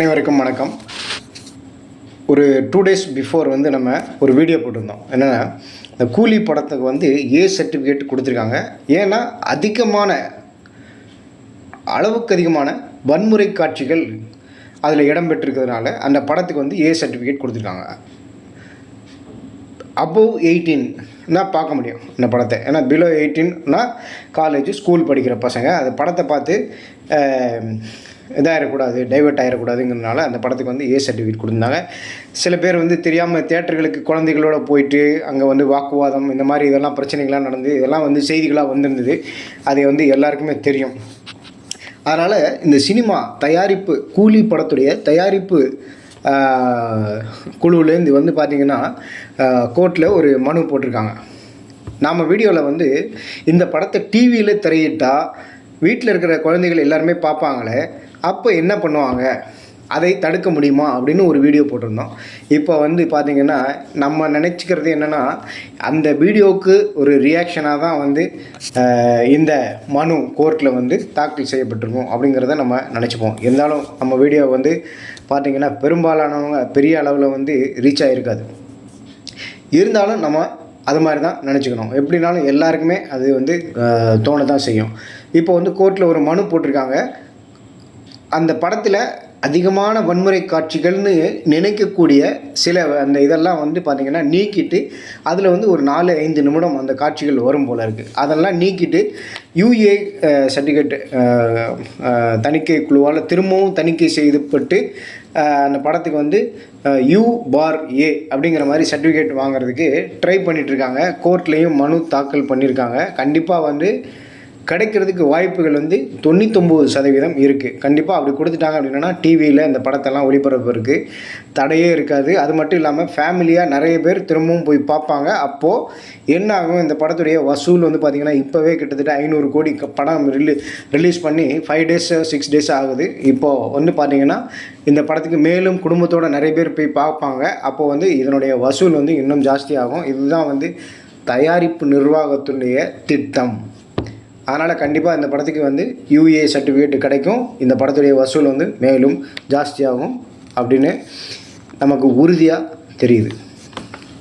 அனைவருக்கும் வணக்கம். ஒரு 2 days பிஃபோர் நம்ம ஒரு வீடியோ போட்டிருந்தோம். என்னென்னா, இந்த கூலி படத்துக்கு ஏ சர்டிஃபிகேட் கொடுத்துருக்காங்க. ஏன்னா அளவுக்கு அதிகமான வன்முறை காட்சிகள் அதில் இடம்பெற்றிருக்கிறதுனால அந்த படத்துக்கு ஏ சர்டிஃபிகேட் கொடுத்துருக்காங்க. அபோவ் 18 பார்க்க முடியும் இந்த படத்தை. ஏன்னா பிலோ 18 காலேஜ் ஸ்கூல் படிக்கிற பசங்க அந்த படத்தை பார்த்து இதாகிடக்கூடாது, டைவெர்ட் ஆகிடக்கூடாதுங்கிறதுனால அந்த படத்துக்கு ஏ சர்டிஃபிகேட் கொடுத்துருந்தாங்க. சில பேர் தெரியாமல் தியேட்டர்களுக்கு குழந்தைகளோடு போயிட்டு அங்கே வாக்குவாதம் இந்த மாதிரி இதெல்லாம் பிரச்சனைகள்லாம் நடந்து இதெல்லாம் செய்திகளாக வந்திருந்தது. அது எல்லாருக்குமே தெரியும். அதனால் இந்த சினிமா தயாரிப்பு கூலி படத்துடைய தயாரிப்பு குழுவிலேருந்து பார்த்திங்கன்னா கோர்ட்டில் ஒரு மனு போட்டிருக்காங்க. நாம் வீடியோவில் இந்த படத்தை டிவியில் திரையிட்டால் வீட்டில் இருக்கிற குழந்தைகள் எல்லாருமே பார்ப்பாங்களே, அப்போ என்ன பண்ணுவாங்க, அதை தடுக்க முடியுமா அப்படின்னு ஒரு வீடியோ போட்டிருந்தோம். இப்போ பார்த்திங்கன்னா நம்ம நினச்சிக்கிறது என்னென்னா, அந்த வீடியோவுக்கு ஒரு ரியாக்ஷனாக தான் இந்த மனு கோர்ட்டில் தாக்கல் செய்யப்பட்டிருக்கும் அப்படிங்கிறத நம்ம நினச்சிப்போம். இருந்தாலும் நம்ம வீடியோ பார்த்திங்கன்னா பெரும்பாலானவங்க பெரிய அளவில் ரீச் ஆகிருக்காது. இருந்தாலும் நம்ம அது மாதிரி தான் நினச்சிக்கணும். எப்படினாலும் எல்லாருக்குமே அது தோண தான் செய்யும். இப்போ கோர்ட்டில் ஒரு மனு போட்டிருக்காங்க. அந்த படத்தில் அதிகமான வன்முறை காட்சிகள்னு நினைக்கக்கூடிய சில அந்த இதெல்லாம் பார்த்திங்கன்னா நீக்கிட்டு அதில் ஒரு 4-5 நிமிடம் அந்த காட்சிகள் வரும் போல் இருக்குது. அதெல்லாம் நீக்கிட்டு யூஏ சர்டிஃபிகேட் தணிக்கை குழுவால் திரும்பவும் தணிக்கை செய்யப்பட்டு அந்த படத்துக்கு U/A அப்படிங்கிற மாதிரி சர்டிஃபிகேட் வாங்குறதுக்கு ட்ரை பண்ணிகிட்ருக்காங்க. கோர்ட்லேயும் மனு தாக்கல் பண்ணியிருக்காங்க. கண்டிப்பாக கிடைக்கிறதுக்கு வாய்ப்புகள் 99% இருக்குது. கண்டிப்பாக அப்படி கொடுத்துட்டாங்க அப்படின்னா டிவியில் இந்த படத்தெல்லாம் ஒளிபரப்புறதுக்கு தடையே இருக்காது. அது மட்டும் இல்லாமல் ஃபேமிலியாக நிறைய பேர் திரும்பவும் போய் பார்ப்பாங்க. அப்போது என்ன ஆகும், இந்த படத்துடைய வசூல் பார்த்திங்கன்னா இப்போவே கிட்டத்தட்ட 500 கோடி படம் ரிலீஸ் பண்ணி 5 days 6 days ஆகுது. இப்போது பார்த்திங்கன்னா இந்த படத்துக்கு மேலும் குடும்பத்தோடு நிறைய பேர் போய் பார்ப்பாங்க. அப்போது இதனுடைய வசூல் இன்னும் ஜாஸ்தியாகும். இதுதான் தயாரிப்பு நிர்வாகத்துடைய திட்டம். அதனால் கண்டிப்பாக இந்த படத்துக்கு யூஏ சர்டிஃபிகேட் கிடைக்கும். இந்த படத்துடைய வசூல் மேலும் ஜாஸ்தியாகும் அப்படின்னு நமக்கு உறுதியாக தெரியுது.